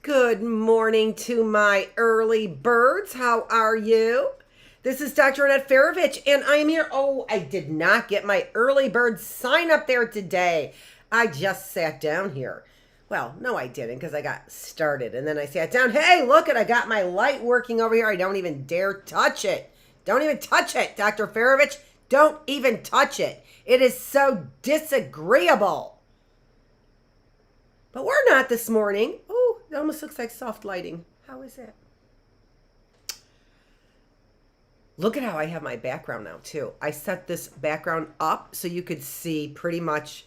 Good morning to my early birds. How are you? This is Dr. Annette Feravich, and I am here. Oh, I did not get my early bird sign up there today. I just sat down here. Well, no, I didn't because I got started, and then I sat down. Hey, look it, I got my light working over here. I don't even dare touch it. Don't even touch it, Dr. Feravich. Don't even touch it. It is so disagreeable. But we're not this morning. Oh, it almost looks like soft lighting. How is it? Look at how I have my background now, too. I set this background up so you could see pretty much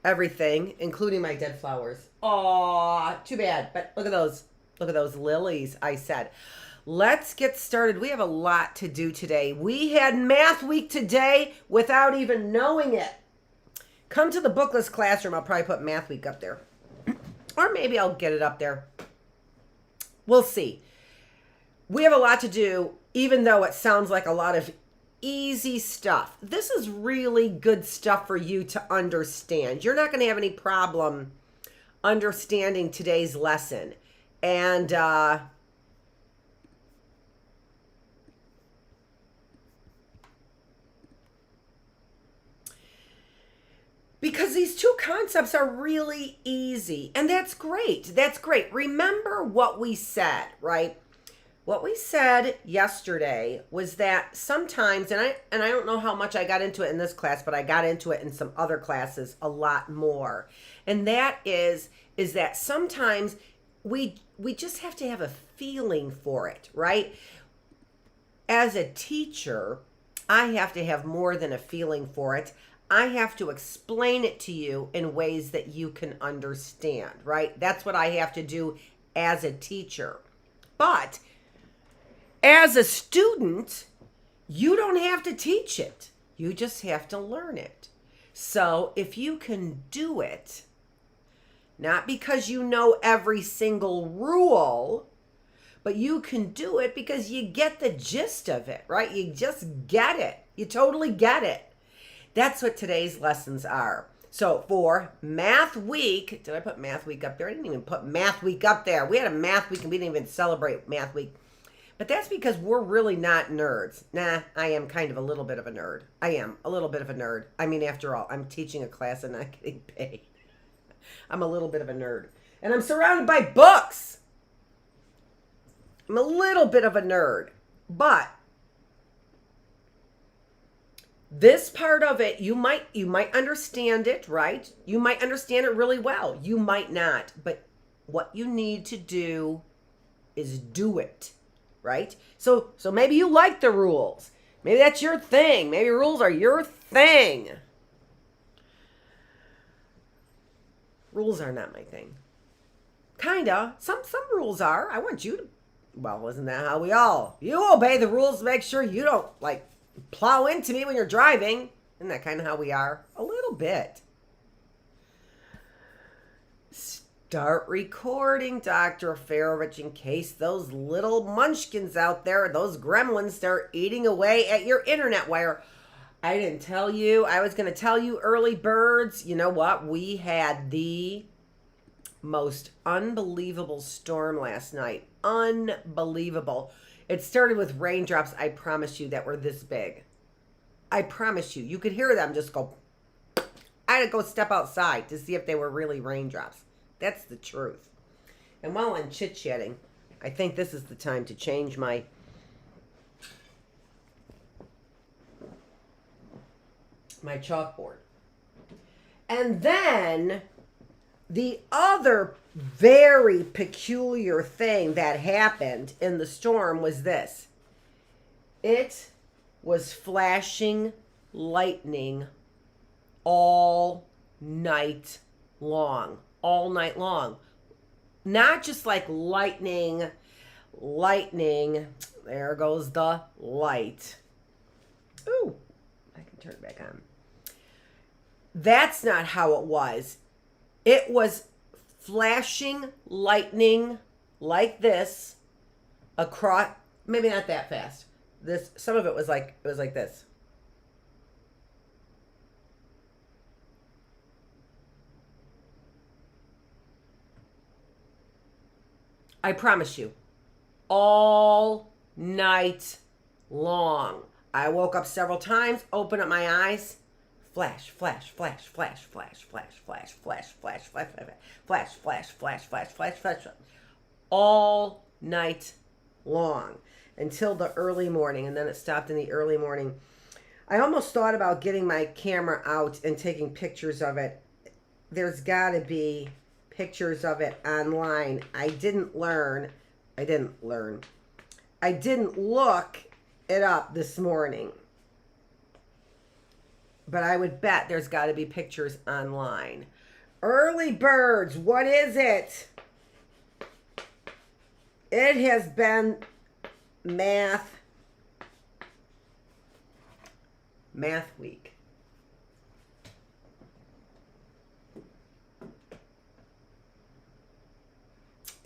everything, including my dead flowers. Aw, too bad. But look at those. Look at those lilies, I said. Let's get started. We have a lot to do today. We had math week today without even knowing it. Come to the Bookless classroom. I'll probably put math week up there. Or maybe I'll get it up there. We'll see. We have a lot to do, even though it sounds like a lot of easy stuff. This is really good stuff for you to understand. You're not going to have any problem understanding today's lesson. And because these two concepts are really easy, and that's great. That's great. Remember what we said, right? What we said yesterday was that sometimes, and I don't know how much I got into it in this class, but I got into it in some other classes a lot more. And that is that sometimes we just have to have a feeling for it, right? As a teacher, I have to have more than a feeling for it. I have to explain it to you in ways that you can understand, right? That's what I have to do as a teacher. But as a student, you don't have to teach it. You just have to learn it. So if you can do it, not because you know every single rule, but you can do it because you get the gist of it, right? You just get it. You totally get it. That's what today's lessons are. So for math week, did I put math week up there? I didn't even put math week up there. We had a math week and we didn't even celebrate math week. But that's because we're really not nerds. Nah, I am kind of a little bit of a nerd. I am a little bit of a nerd. I mean, after all, I'm teaching a class and not getting paid. I'm a little bit of a nerd. And I'm surrounded by books. I'm a little bit of a nerd. But this part of it, you might understand it, right? You might understand it really well. You might not. But what you need to do is do it, right? So maybe you like the rules. Maybe that's your thing. Maybe rules are your thing. Rules are not my thing. Kinda. Some rules are. I want you to, well, isn't that how you obey the rules to make sure you don't, plow into me when you're driving. Isn't that kind of how we are? A little bit. Start recording, Dr. Feravich, in case those little munchkins out there, those gremlins, start eating away at your internet wire. I didn't tell you. I was going to tell you, early birds. You know what? We had the most unbelievable storm last night. Unbelievable. It started with raindrops, I promise you, that were this big. I promise you. You could hear them just go. I had to go step outside to see if they were really raindrops. That's the truth. And while I'm chit-chatting, I think this is the time to change my chalkboard. And then the other very peculiar thing that happened in the storm was this. It was flashing lightning all night long. All night long. Not just like lightning. There goes the light. Ooh, I can turn it back on. That's not how it was. It was flashing lightning like this across, maybe not that fast. Some of it was like this. I promise you, all night long. I woke up several times, opened up my eyes, flash, flash, flash, flash, flash, flash, flash, flash, flash, flash, flash, flash, flash, flash, flash, flash, all night long until the early morning, and then it stopped in the early morning. I almost thought about getting my camera out and taking pictures of it. There's got to be pictures of it online. I didn't look it up this morning. But I would bet there's got to be pictures online. Early birds, what is it? It has been math week.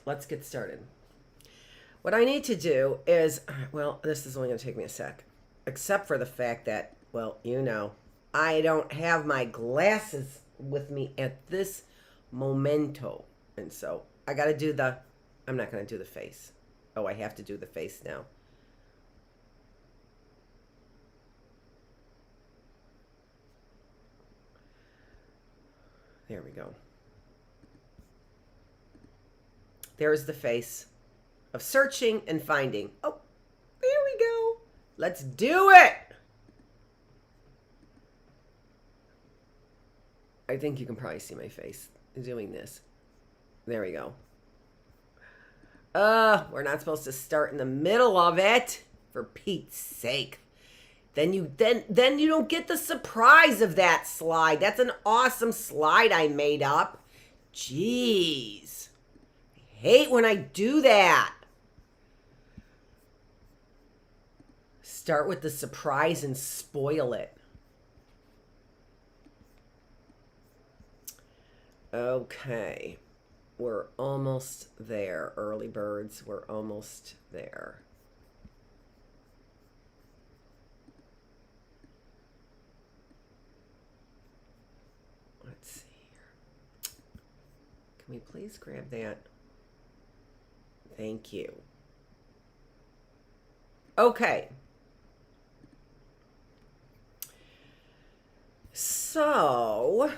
Let's get started. What I need to do is, well, this is only going to take me a sec, except for the fact that, well, I don't have my glasses with me at this momento. And so I got to do I'm not going to do the face. Oh, I have to do the face now. There we go. There's the face of searching and finding. Oh, there we go. Let's do it. I think you can probably see my face doing this. There we go. We're not supposed to start in the middle of it, for Pete's sake. Then you don't get the surprise of that slide. That's an awesome slide I made up. Jeez. I hate when I do that. Start with the surprise and spoil it. Okay. We're almost there, early birds. We're almost there. Let's see here. Can we please grab that? Thank you. Okay. So,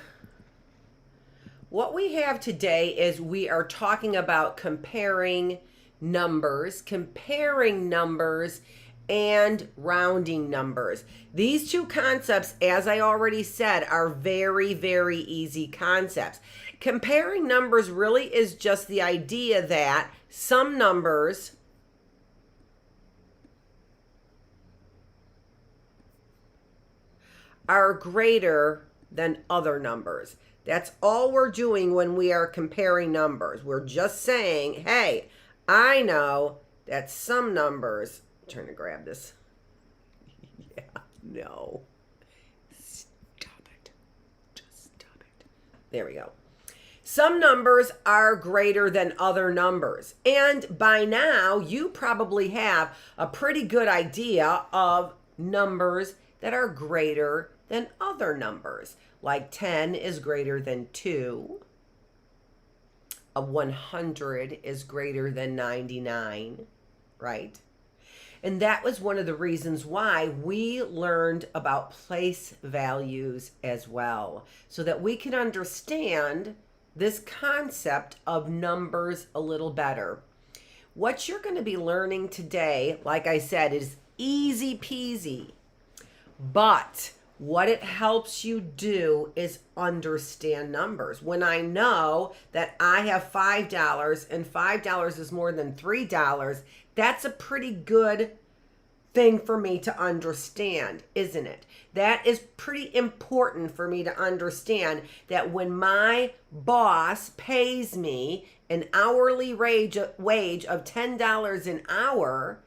what we have today is we are talking about comparing numbers and rounding numbers. These two concepts, as I already said, are very, very easy concepts. Comparing numbers really is just the idea that some numbers are greater than other numbers. That's all we're doing when we are comparing numbers. We're just saying, hey, I know that some numbers, I'm trying to grab this. Yeah, no. Stop it. Just stop it. There we go. Some numbers are greater than other numbers. And by now, you probably have a pretty good idea of numbers that are greater than other numbers. Like 10 is greater than 2. A 100 is greater than 99, right? And that was one of the reasons why we learned about place values as well, so that we can understand this concept of numbers a little better. What you're going to be learning today, like I said, is easy peasy, but what it helps you do is understand numbers. When I know that I have $5 and $5 is more than $3, that's a pretty good thing for me to understand, isn't it? That is pretty important for me to understand that when my boss pays me an hourly wage of $10 an hour,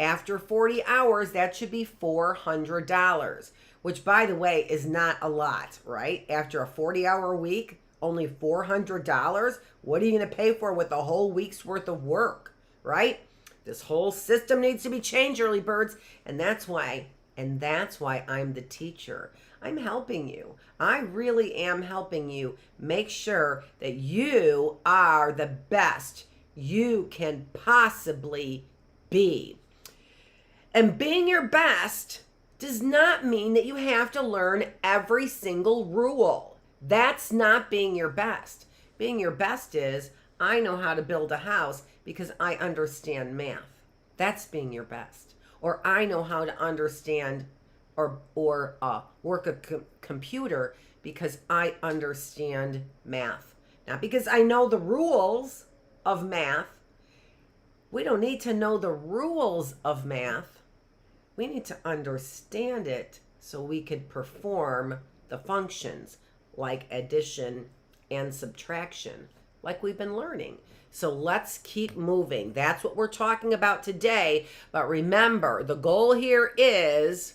after 40 hours, that should be $400. Which, by the way, is not a lot, right? After a 40-hour week, only $400? What are you going to pay for with a whole week's worth of work, right? This whole system needs to be changed, early birds. And that's why I'm the teacher. I'm helping you. I really am helping you make sure that you are the best you can possibly be. And being your best does not mean that you have to learn every single rule. That's not being your best. Being your best is, I know how to build a house because I understand math. That's being your best. Or I know how to understand or work a computer because I understand math. Not because I know the rules of math. We don't need to know the rules of math. We need to understand it so we could perform the functions like addition and subtraction, like we've been learning. So let's keep moving. That's what we're talking about today. But remember, the goal here is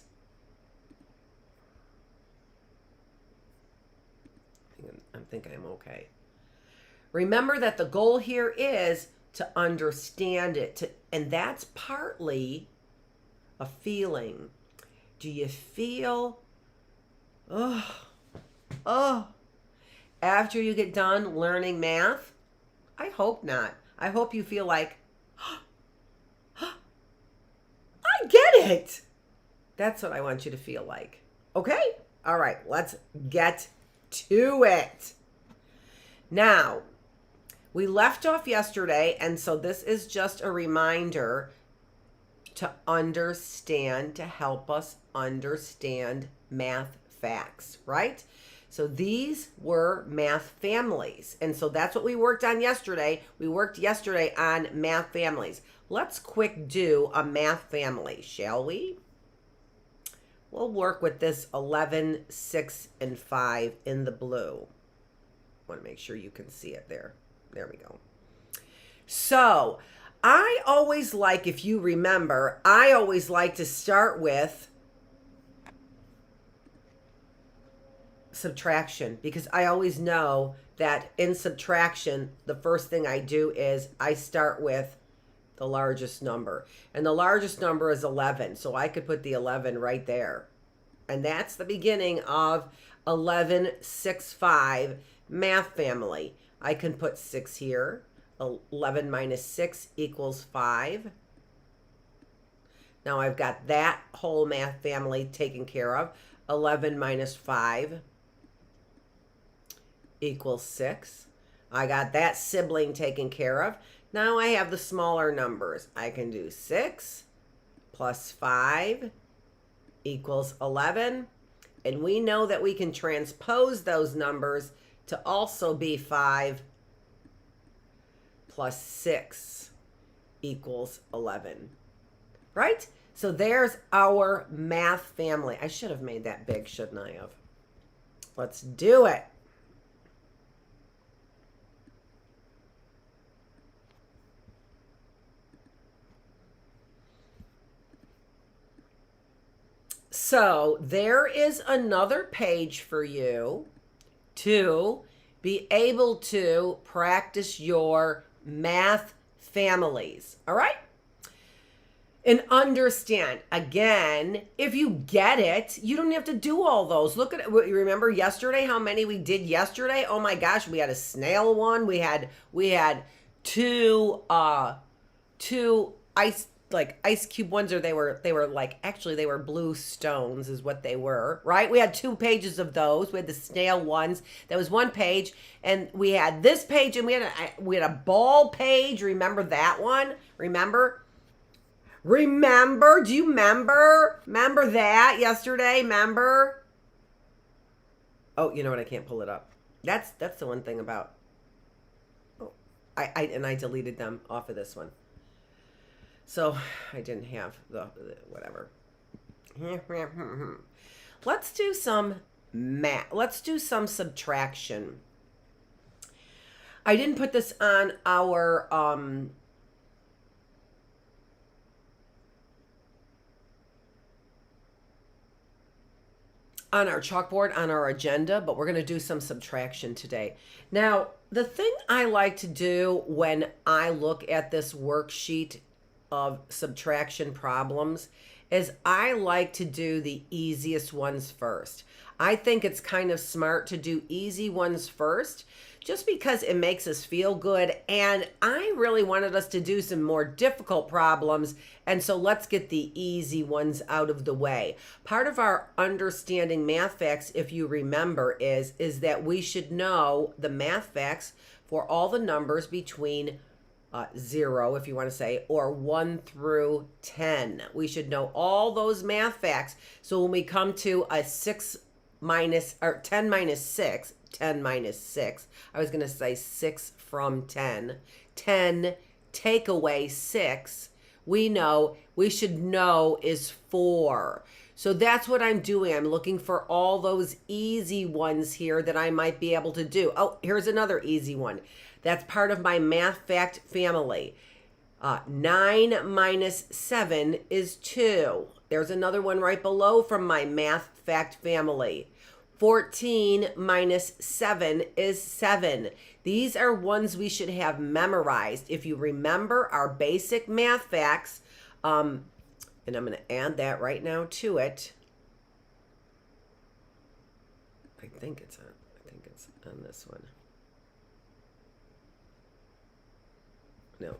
I'm thinking I'm okay. Remember that the goal here is to understand it, and that's partly a feeling. Do you feel, after you get done learning math? I hope not. I hope you feel like, I get it. That's what I want you to feel like. Okay? All right, let's get to it. Now, we left off yesterday, and so this is just a reminder to understand, to help us understand math facts, right? So these were math families. And so that's what we worked on yesterday. We worked yesterday on math families. Let's quick do a math family, shall we? We'll work with this 11, 6, and 5 in the blue. I want to make sure you can see it there. There we go. So I always like, if you remember, I always like to start with subtraction, because I always know that in subtraction, the first thing I do is I start with the largest number. And the largest number is 11. So I could put the 11 right there. And that's the beginning of 11, 6, 5 math family. I can put 6 here. 11 minus 6 equals 5. Now I've got that whole math family taken care of. 11 minus 5 equals 6. I got that sibling taken care of. Now I have the smaller numbers. I can do 6 plus 5 equals 11. And we know that we can transpose those numbers to also be 5 plus 6 equals 11. Right? So there's our math family. I should have made that big, shouldn't I have? Let's do it. So there is another page for you to be able to practice your math families. All right? And understand, again, if you get it, you don't have to do all those. Look at it. You remember yesterday how many we did yesterday? Oh my gosh, we had a snail one. We had two ice cube ones, or they were like, actually they were blue stones is what they were, right? We had 2 pages of those. We had the snail ones. That was 1 page, and we had this page, and we had a ball page. Remember that one? Remember? Do you remember that yesterday? Remember? Oh, you know what? I can't pull it up. That's the one thing about. Oh, I deleted them off of this one. So I didn't have the whatever. Let's do some math. Let's do some subtraction. I didn't put this on our chalkboard, on our agenda, but we're going to do some subtraction today. Now, the thing I like to do when I look at this worksheet of subtraction problems is I like to do the easiest ones first. I think it's kind of smart to do easy ones first just because it makes us feel good. And I really wanted us to do some more difficult problems. And so let's get the easy ones out of the way. Part of our understanding math facts, if you remember, is that we should know the math facts for all the numbers between 0, if you want to say, or 1 through 10. We should know all those math facts. So when we come to a 10 minus 6, I was going to say 6 from 10. 10 take away 6, we should know is 4. So that's what I'm doing. I'm looking for all those easy ones here that I might be able to do. Oh, here's another easy one. That's part of my math fact family. 9 minus 7 is 2. There's another one right below from my math fact family. 14 minus 7 is 7. These are ones we should have memorized. If you remember our basic math facts, and I'm going to add that right now to it. I think it's on this one. No.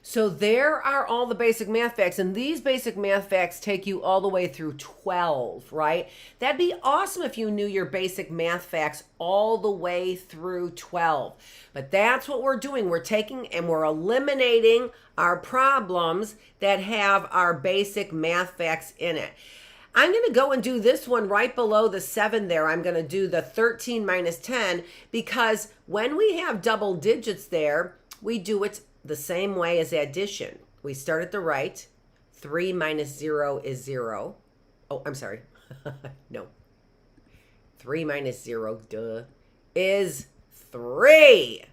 So there are all the basic math facts, and these basic math facts take you all the way through 12, right? That'd be awesome if you knew your basic math facts all the way through 12. But that's what we're doing. We're taking and we're eliminating our problems that have our basic math facts in it. I'm going to go and do this one right below the 7 there. I'm going to do the 13 minus 10 because when we have double digits there, we do it the same way as addition. We start at the right. 3 minus 0 is 0. Oh, I'm sorry. No. 3 minus 0, is 3.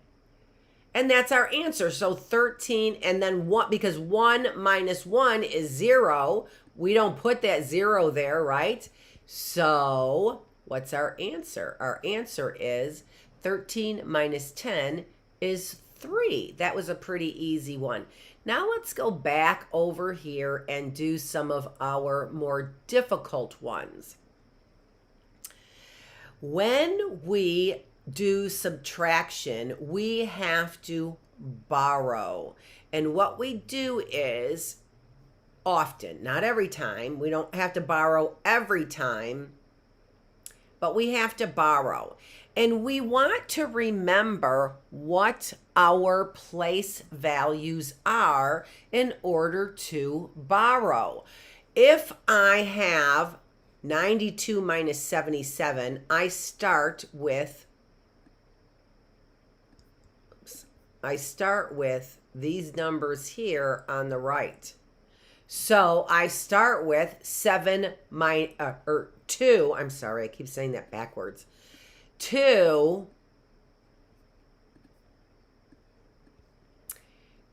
And that's our answer. So 13 and then 1, because 1 minus 1 is 0. We don't put that 0 there, right? So what's our answer? Our answer is 13 minus 10 is 3. That was a pretty easy one. Now let's go back over here and do some of our more difficult ones. When we do subtraction, we have to borrow. And what we do is often, not every time, we don't have to borrow every time, but we have to borrow. And we want to remember what our place values are in order to borrow. If I have 92 minus 77, I start with these numbers here on the right. So I start with 2, I'm sorry, I keep saying that backwards. 2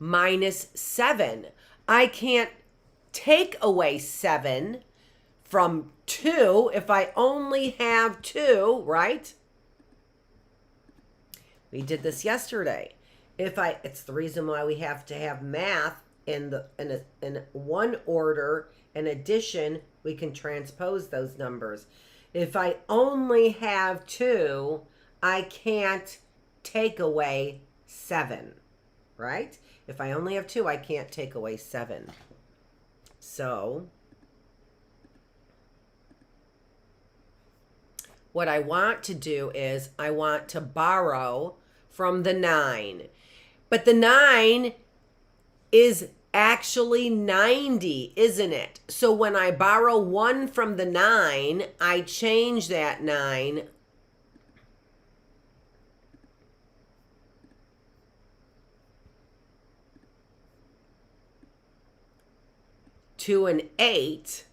minus 7. I can't take away 7 from 2 if I only have 2, right? We did this yesterday. It's the reason why we have to have math in one order. In addition, we can transpose those numbers. If I only have 2, I can't take away 7, right? If I only have 2, I can't take away 7. So what I want to do is I want to borrow from the 9. But the 9 is actually 90, isn't it? So when I borrow 1 from the 9, I change that 9 to an 8.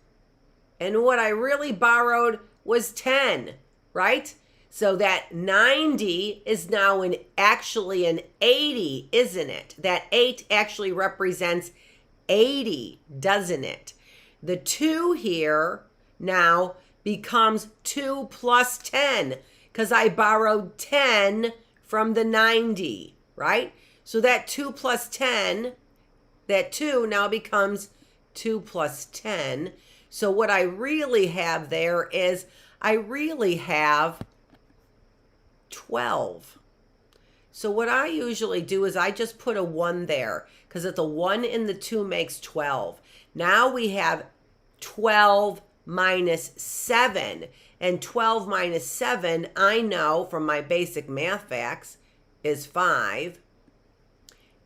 And what I really borrowed was 10, right? So that 90 is now actually an 80, isn't it? That 8 actually represents 80, doesn't it? The 2 here now becomes 2 plus 10 because I borrowed 10 from the 90, right? So that 2 plus 10, that 2 now becomes 2 plus 10. So what I really have there is I really have 12. So what I usually do is I just put a 1 there because the 1 and the 2 makes 12. Now we have 12 minus 7. And 12 minus 7, I know from my basic math facts, is 5.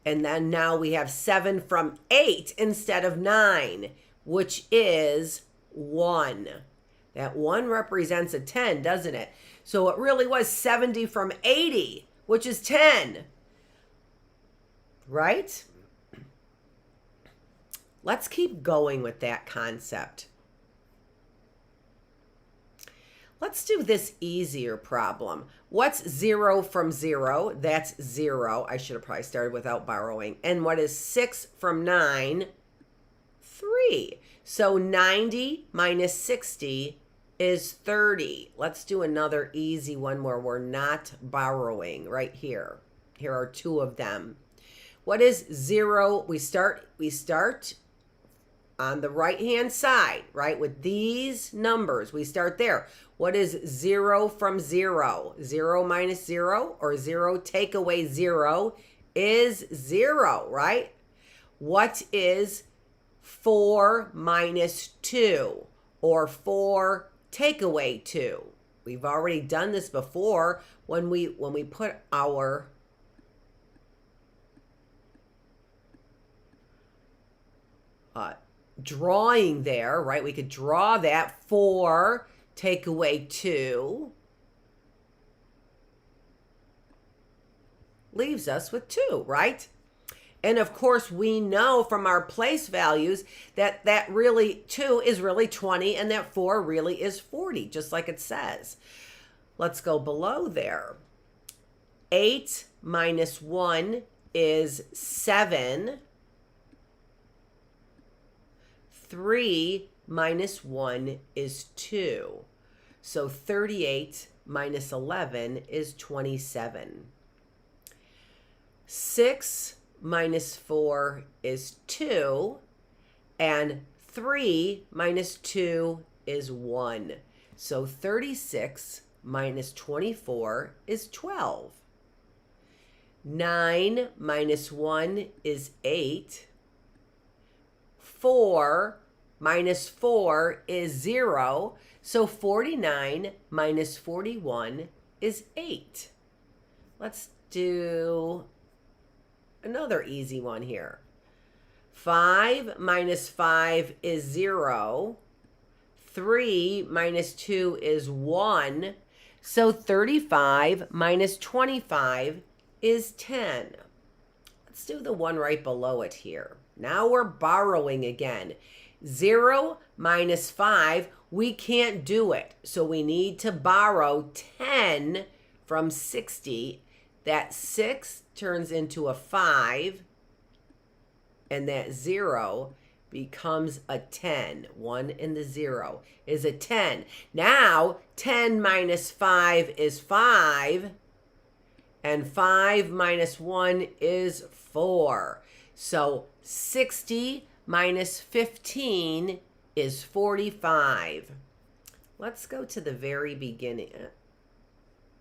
And then now we have 7 from 8 instead of 9, which is 1. That 1 represents a 10, doesn't it? So it really was 70 from 80, which is 10. Right? Let's keep going with that concept. Let's do this easier problem. What's 0 from 0? That's 0. I should have probably started without borrowing. And what is 6 from 9? 3. So 90 minus 60 is 30. Let's do another easy one where we're not borrowing right here. Here are 2 of them. What is 0? We start on the right-hand side, right? With these numbers, we start there. What is 0 from 0? 0 minus 0 or 0 take away 0 is 0, right? What is 4 minus 2 or 4 take away 2? We've already done this before when we put our drawing there, right? We could draw that 4 take away 2 leaves us with 2, right? And of course, we know from our place values that really 2 is really 20 and that 4 really is 40, just like it says. Let's go below there. 8 minus 1 is 7. 3 minus 1 is 2. So 38 minus 11 is 27. 6 minus 4 is 2. And 3 minus 2 is 1. So 36 minus 24 is 12. 9 minus 1 is 8. 4 minus 4 is 0. So 49 minus 41 is 8. Let's do another easy one here. 5 minus 5 is 0. 3 minus 2 is 1. So 35 minus 25 is 10. Let's do the one right below it here. Now we're borrowing again. 0 minus 5, we can't do it. So we need to borrow 10 from 60. That 6 turns into a 5. And that 0 becomes a 10. 1 and the 0 is a 10. Now 10 minus 5 is 5. And 5 minus 1 is 4. So 60 minus 15 is 45. Let's go to the very beginning.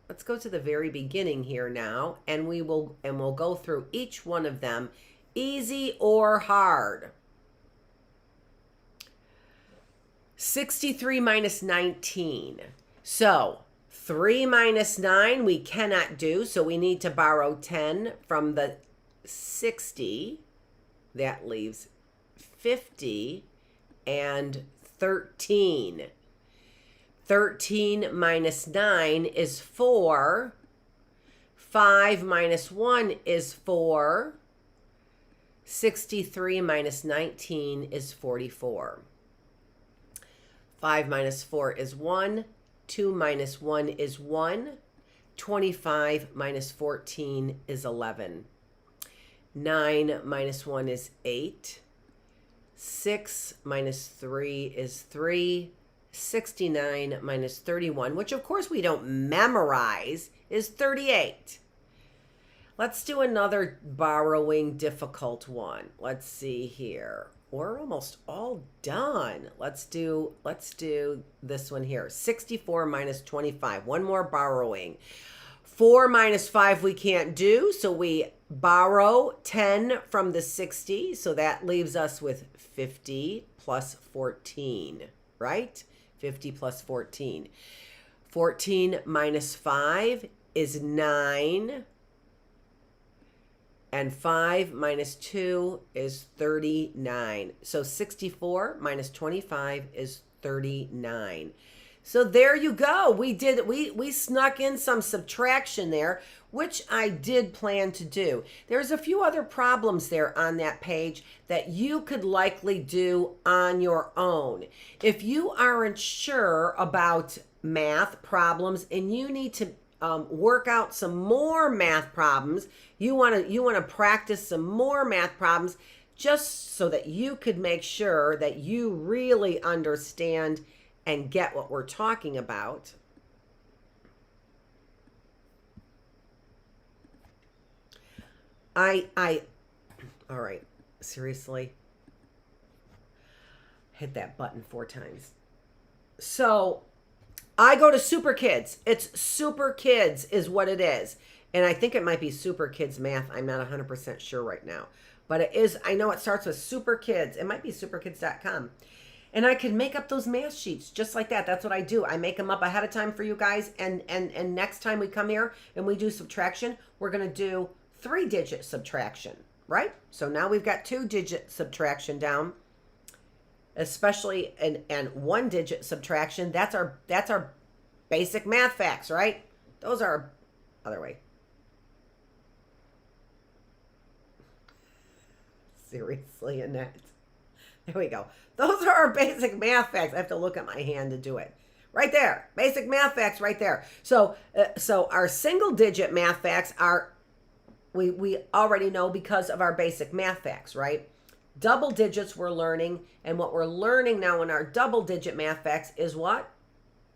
Let's go to the very beginning here now, and we'll go through each one of them, easy or hard. 63 minus 19. So 3 minus 9 we cannot do, so we need to borrow 10 from the 60. That leaves 50 and 13. 13 minus 9 is 4. 5 minus 1 is 4. 63 minus 19 is 44. 5 minus 4 is 1. 2 minus 1 is 1. 25 minus 14 is 11. 9 minus 1 is 8. 6 minus 3 is 3. 69 minus 31, which of course we don't memorize, is 38. Let's do another borrowing difficult one. Let's see here. We're almost all done. Let's do this one here. 64 minus 25. One more borrowing. 4 minus 5 we can't do, so we borrow 10 from the 60. So that leaves us with 50 plus 14, right? 50 plus 14. 14 minus 5 is 9. And 5 minus 2 is 39. So 64 minus 25 is 39. So there you go. We snuck in some subtraction there, which I did plan to do. There's a few other problems there on that page that you could likely do on your own. If you aren't sure about math problems and you need to work out some more math problems, you want to practice some more math problems just so that you could make sure that you really understand and get what we're talking about. All right, seriously, hit that button 4 times. So I go to Super Kids. It's Super Kids is what it is. And I think it might be Super Kids Math. I'm not 100% sure right now. But it is, I know it starts with Super Kids. It might be superkids.com. And I can make up those math sheets just like that. That's what I do. I make them up ahead of time for you guys. And next time we come here and we do subtraction, we're going to do 3-digit subtraction, right? So now we've got 2-digit subtraction down. Especially and 1-digit subtraction. That's our basic math facts, right? Those are other way. Seriously, Annette. There we go. Those are our basic math facts. I have to look at my hand to do it. Right there. Basic math facts right there. So our single digit math facts are we already know because of our basic math facts, right? Double digits we're learning, and what we're learning now in our double digit math facts is what?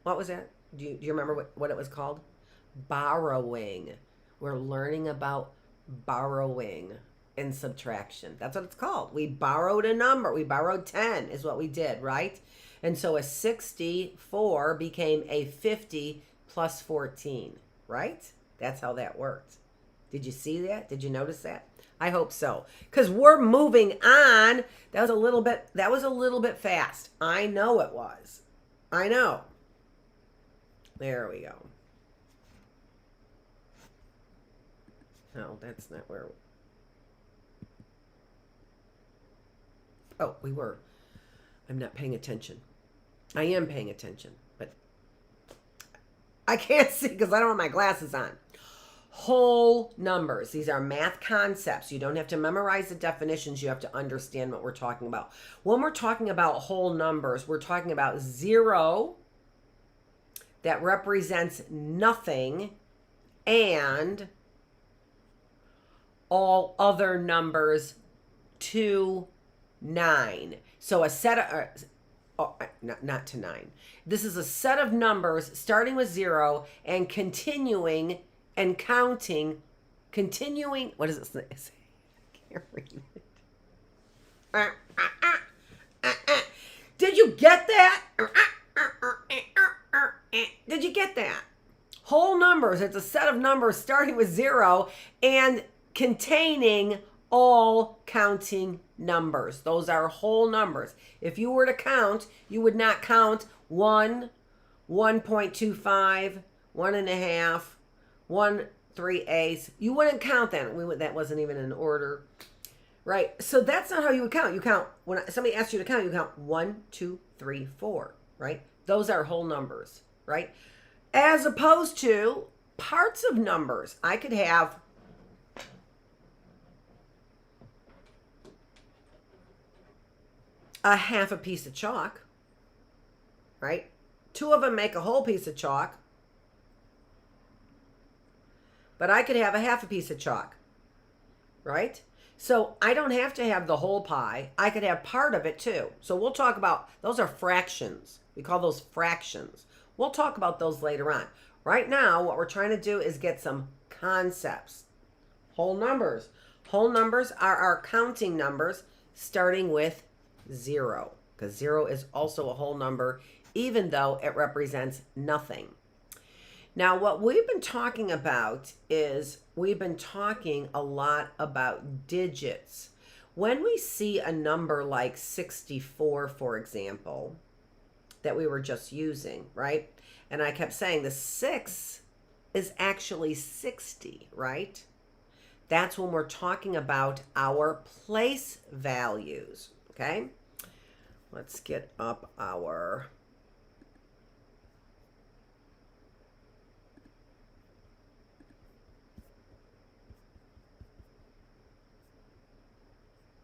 What was that? Do you remember what it was called? Borrowing. We're learning about borrowing in subtraction. That's what it's called. We borrowed a number. We borrowed 10 is what we did, right? And so a 64 became a 50 plus 14, right? That's how that worked. Did you see that? Did you notice that? I hope so, because we're moving on. That was a little bit fast. I know it was. I know. There we go. No, that's not where. Oh, we were. I'm not paying attention. I am paying attention, but I can't see because I don't have my glasses on. Whole numbers. These are math concepts. You don't have to memorize the definitions. You have to understand what we're talking about. When we're talking about whole numbers, we're talking about 0 that represents nothing and all other numbers to 9. So a set of, not to 9. This is a set of numbers starting with 0 and continuing and counting, continuing, what does it say? I can't read it. Did you get that? Did you get that? Whole numbers, it's a set of numbers starting with 0 and containing all counting numbers. Those are whole numbers. If you were to count, you would not count 1, 1.25, 1.5, 1/3. You wouldn't count that. That wasn't even in order, right? So that's not how you would count. You count when somebody asks you to count. You count 1, 2, 3, 4, right? Those are whole numbers, right? As opposed to parts of numbers. I could have a half a piece of chalk, right? 2 of them make a whole piece of chalk. But I could have a half a piece of chalk, right? So I don't have to have the whole pie. I could have part of it too. So we'll talk about, those are fractions. We call those fractions. We'll talk about those later on. Right now, what we're trying to do is get some concepts. Whole numbers. Whole numbers are our counting numbers starting with 0, because 0 is also a whole number, even though it represents nothing. Now, what we've been talking about is we've been talking a lot about digits. When we see a number like 64, for example, that we were just using, right? And I kept saying the 6 is actually 60, right? That's when we're talking about our place values, okay? Let's get up our...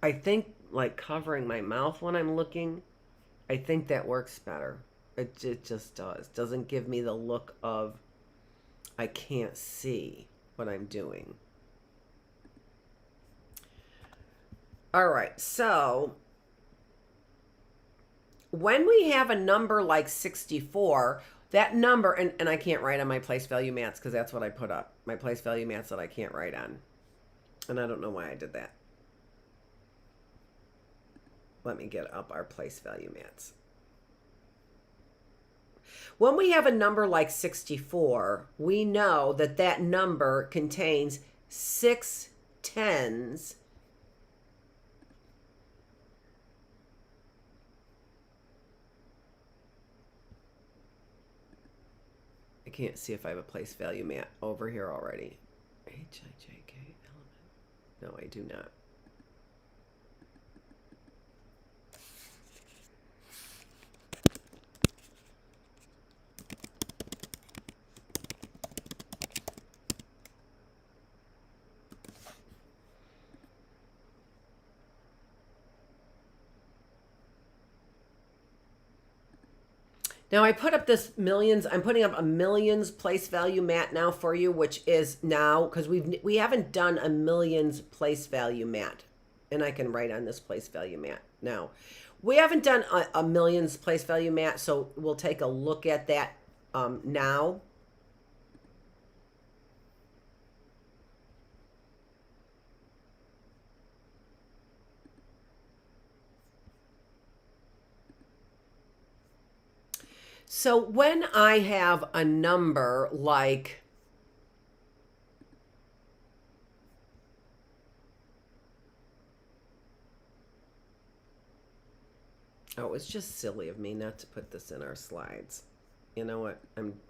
I think like covering my mouth when I'm looking, I think that works better. It just does. Doesn't give me the look of I can't see what I'm doing. All right, so when we have a number like 64, that number, and I can't write on my place value mats because that's what I put up. My place value mats that I can't write on. And I don't know why I did that. Let me get up our place value mats. When we have a number like 64, we know that that number contains 6 tens I can't see if I have a place value mat over here already. H-I-J-K element. No, I do not. Now I put up this millions, I'm putting up a millions place value mat now for you, which is now, because we haven't done a millions place value mat. And I can write on this place value mat now. We haven't done a millions place value mat, so we'll take a look at that now. So when I have a number like oh, it's just silly of me not to put this in our slides. You know what?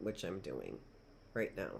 Which I'm doing right now.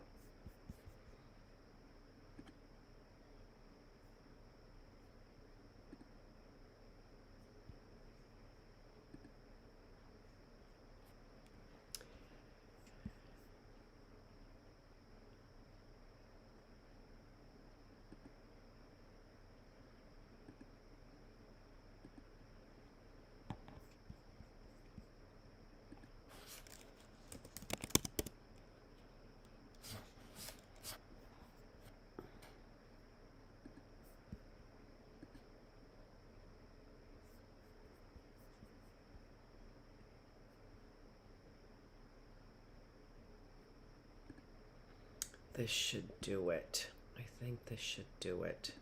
This should do it. I think this should do it.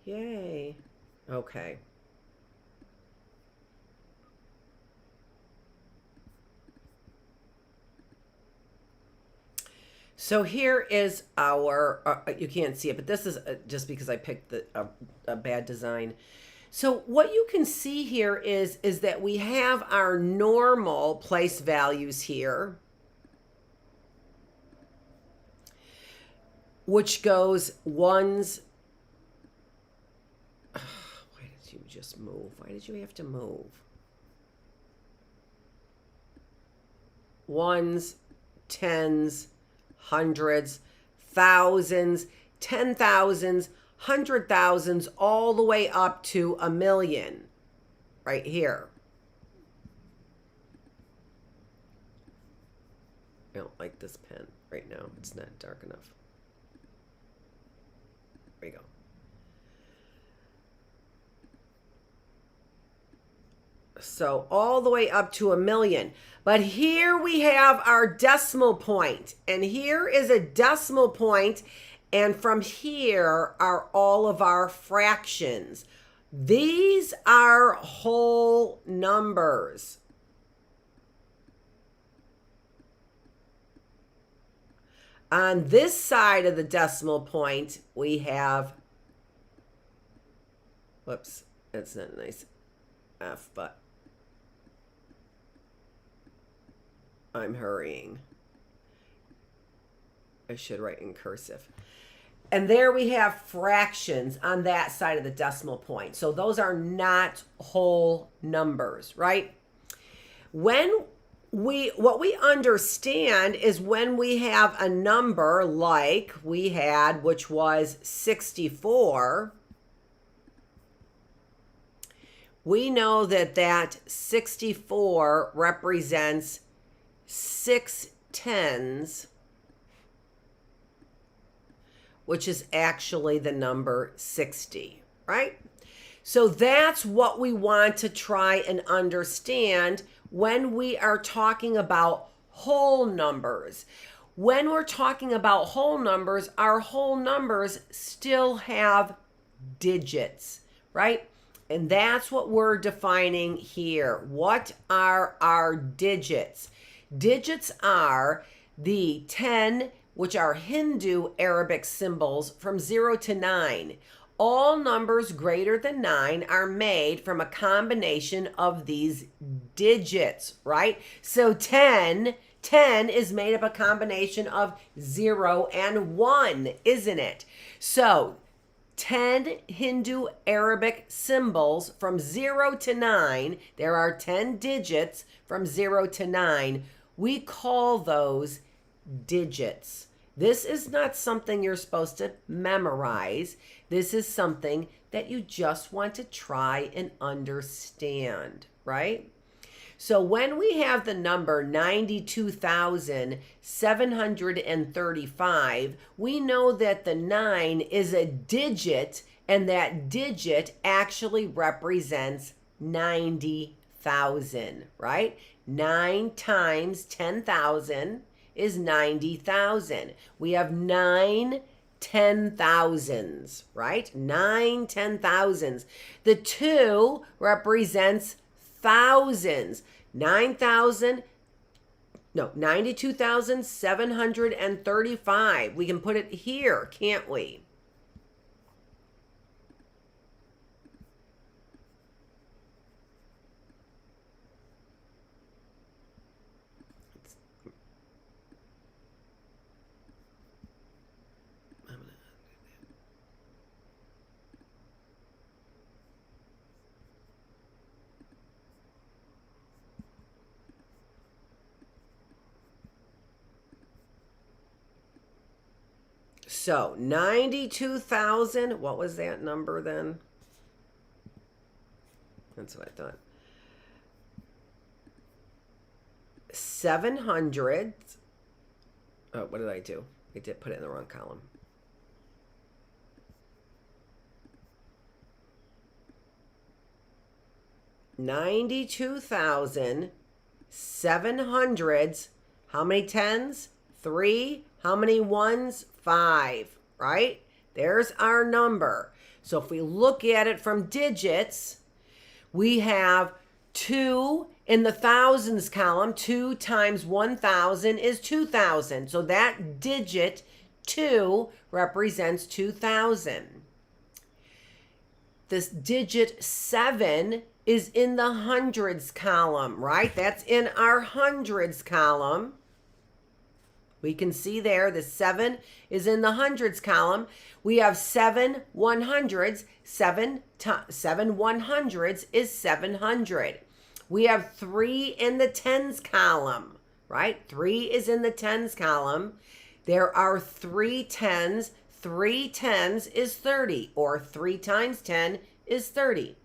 Yay. Okay. So here is our, you can't see it, but this is just because I picked a bad design. So what you can see here is that we have our normal place values here, which goes ones. Why did you just move? Why did you have to move? Ones, tens, hundreds, thousands, 10,000s, 100,000s, all the way up to a million right here. I don't like this pen right now. It's not dark enough. There we go. So all the way up to 1,000,000. But here we have our decimal point. And here is a decimal point. And from here are all of our fractions. These are whole numbers. On this side of the decimal point, we have, whoops, that's not a nice F, but I'm hurrying. I should write in cursive. And there we have fractions on that side of the decimal point. So those are not whole numbers, right? What we understand is when we have a number like we had, which was 64, we know that that 64 represents 6 tens, which is actually the number 60, right? So that's what we want to try and understand when we are talking about whole numbers. When we're talking about whole numbers, our whole numbers still have digits, right? And that's what we're defining here. What are our digits? Digits are the 10, which are Hindu Arabic symbols from 0 to 9. All numbers greater than 9 are made from a combination of these digits, right? So 10 is made of a combination of 0 and 1, isn't it? So 10 Hindu Arabic symbols from 0 to 9. There are 10 digits from 0 to 9. We call those digits. This is not something you're supposed to memorize. This is something that you just want to try and understand, right? So when we have the number 92,735, we know that the 9 is a digit, and that digit actually represents 90,000, right? 9 times 10,000 is 90,000. We have 9 10,000s, right? 9 10,000s. The 2 represents thousands. 92,735. We can put it here, can't we? So 92,000, what was that number then? That's what I thought. 700. Oh, what did I do? I did put it in the wrong column. $92,700. How many tens? 3. How many ones? 5, right? There's our number. So if we look at it from digits, we have 2 in the thousands column. 2 times 1,000 is 2,000. So that digit 2 represents 2,000. This digit 7 is in the hundreds column, right? That's in our hundreds column. We can see there the 7 is in the hundreds column. We have 7 100s. 7 100s is 700. We have 3 in the tens column, right? 3 is in the tens column. There are 3 tens. 3 tens is 30, or 3 times 10 is 30.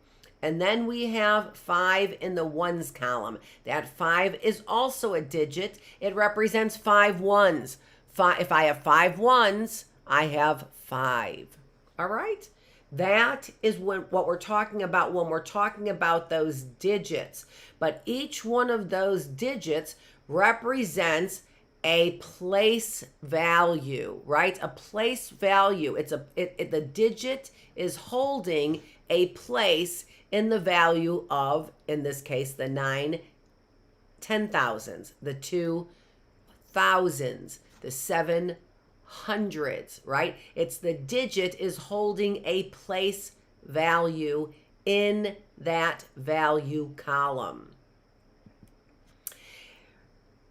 And then we have 5 in the ones column. That 5 is also a digit. It represents 5 ones. If I have 5 ones, I have 5. All right? That is what we're talking about when we're talking about those digits. But each one of those digits represents a place value, right? A place value. The digit is holding a place in the value of, in this case, the 9 10,000s, the 2,000s, the 700s, right? It's the digit is holding a place value in that value column.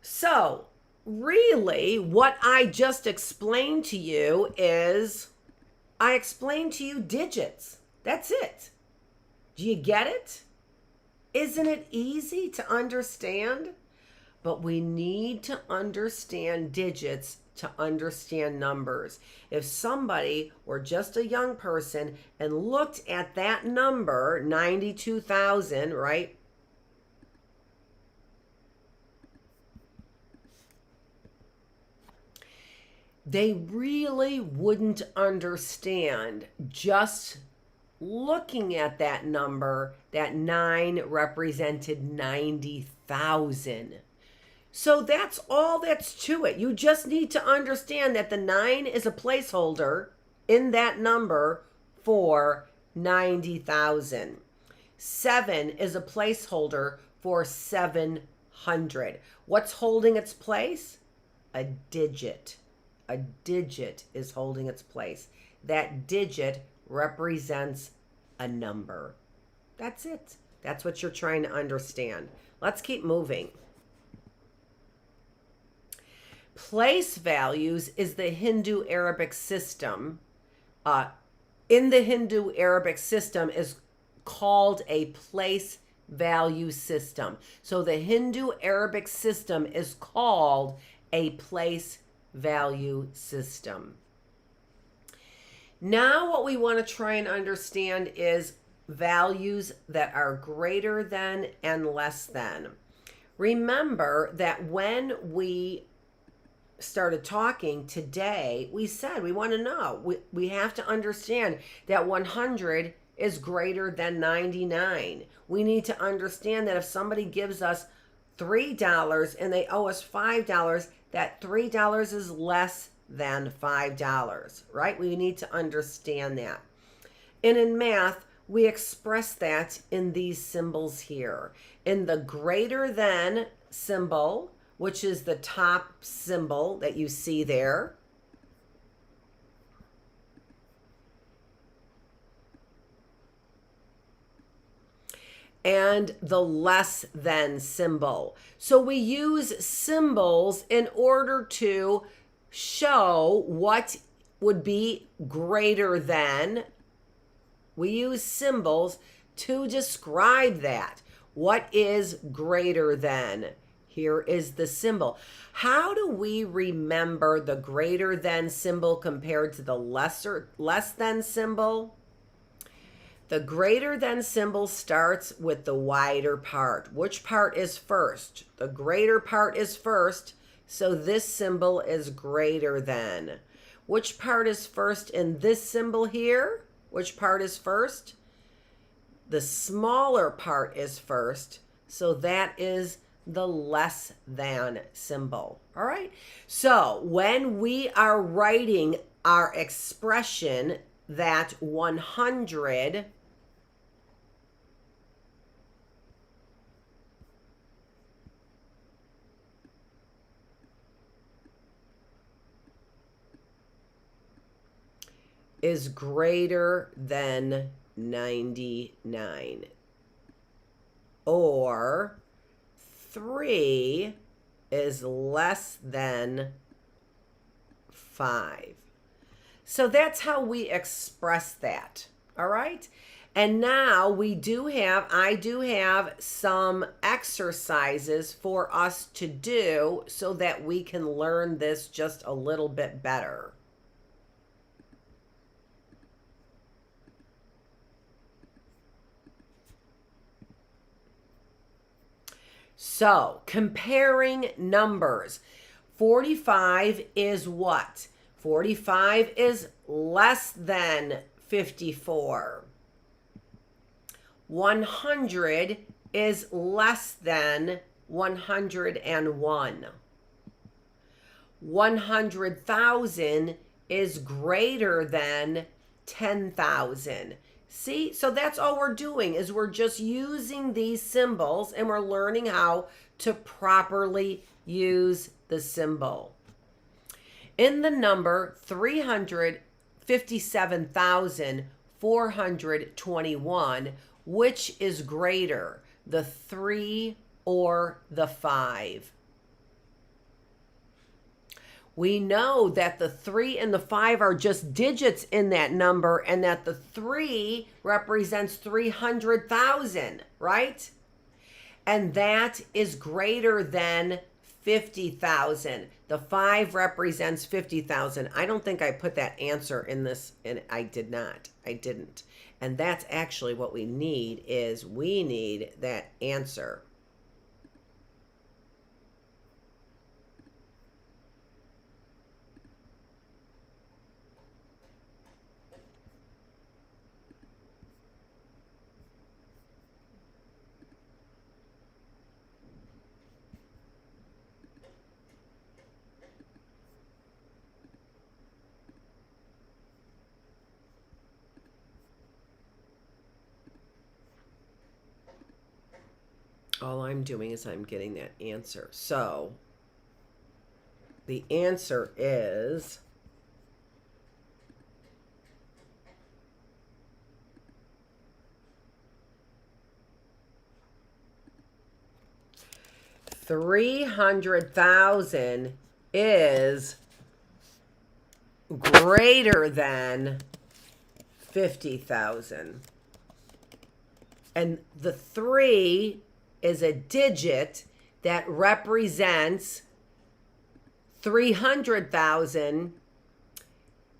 So, really, what I just explained to you is I explained to you digits. That's it. Do you get it? Isn't it easy to understand? But we need to understand digits to understand numbers. If somebody were just a young person and looked at that number, 92,000, right? They really wouldn't understand just looking at that number, that 9 represented 90,000. So that's all that's to it. You just need to understand that the 9 is a placeholder in that number for 90,000. 7 is a placeholder for 700. What's holding its place? A digit. A digit is holding its place. That digit represents a number. That's it. That's what you're trying to understand. Let's keep moving. Place values is the Hindu Arabic system. In the Hindu Arabic system is called a place value system. So the Hindu Arabic system is called a place value system. Now what we want to try and understand is values that are greater than and less than. Remember that when we started talking today, we said we want to know, we have to understand that 100 is greater than 99. We need to understand that if somebody gives us $3 and they owe us $5, that $3 is less than $5, right? We need to understand that. And in math, we express that in these symbols here. In the greater than symbol, which is the top symbol that you see there, and the less than symbol. So we use symbols in order to show what would be greater than. We use symbols to describe that. What is greater than? Here is the symbol. How do we remember the greater than symbol compared to the less than symbol? The greater than symbol starts with the wider part. Which part is first? The greater part is first, so this symbol is greater than. Which part is first in this symbol here? Which part is first? The smaller part is first, so that is the less than symbol. All right? So when we are writing our expression that 100 is greater than 99, or 3 is less than 5. So that's how we express that. All right? And now I do have some exercises for us to do so that we can learn this just a little bit better. So, comparing numbers. 45 is what? 45 is less than 54. 100 is less than 101. 100,000 is greater than 10,000. See, so that's all we're doing is we're just using these symbols and we're learning how to properly use the symbol. In the number 357,421, which is greater, the 3 or the 5? We know that the 3 and the 5 are just digits in that number and that the 3 represents 300,000, right? And that is greater than 50,000. The 5 represents 50,000. I don't think I put that answer in this, and I did not. I didn't. And that's actually what we need is we need that answer. All I'm doing is I'm getting that answer. So the answer is $300,000 is greater than 50,000. And the 3 is a digit that represents 300,000.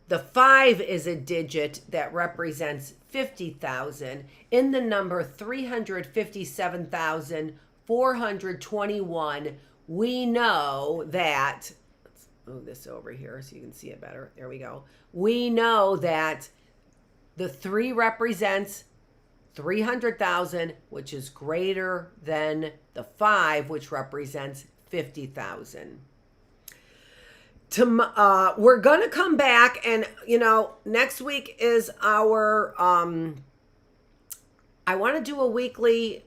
The 5 is a digit that represents 50,000. In the number 357,421, we know that, let's move this over here so you can see it better. There we go. We know that the 3 represents 300,000, which is greater than the 5, which represents 50,000. We're going to come back and, next week is our, I want to do a weekly,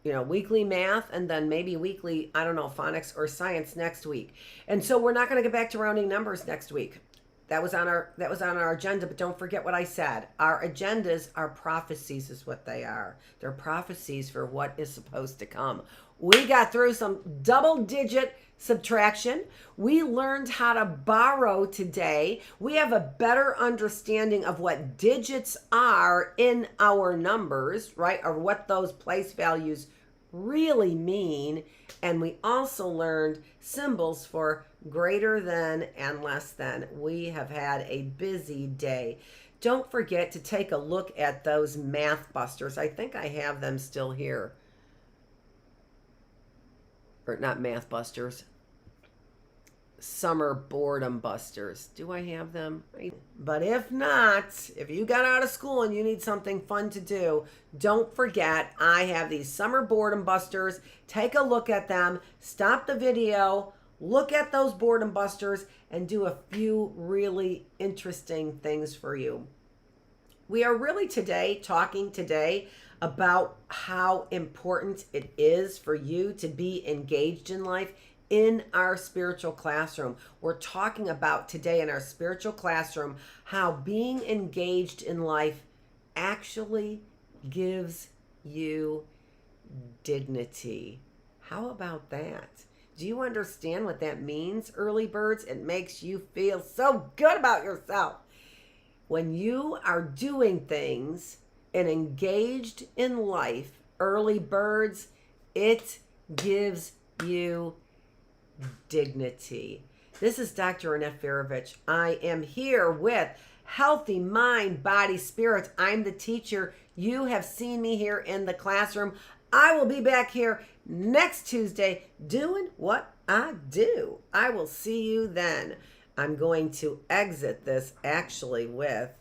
weekly math and then maybe weekly, phonics or science next week. And so we're not going to get back to rounding numbers next week. That was on our agenda, but don't forget what I said. Our agendas are prophecies is what they are. They're prophecies for what is supposed to come. We got through some double-digit subtraction. We learned how to borrow today. We have a better understanding of what digits are in our numbers, right? Or what those place values really mean. And we also learned symbols for greater than and less than. We have had a busy day. Don't forget to take a look at those math busters. I think I have them still here. Or not math busters. Summer boredom busters. Do I have them? But if not, if you got out of school and you need something fun to do, don't forget I have these summer boredom busters. Take a look at them. Stop the video. Look at those boredom busters and do a few really interesting things for you. We are really talking today about how important it is for you to be engaged in life in our spiritual classroom. We're talking about today in our spiritual classroom how being engaged in life actually gives you dignity. How about that? Do you understand what that means, early birds? It makes you feel so good about yourself. When you are doing things and engaged in life, early birds, it gives you dignity. This is Dr. Annette Feravich. I am here with healthy mind, body, spirit. I'm the teacher. You have seen me here in the classroom. I will be back here next Tuesday doing what I do. I will see you then. I'm going to exit this actually with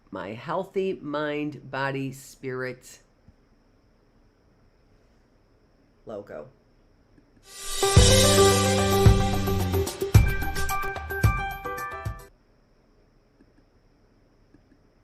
my healthy mind, body, spirit logo.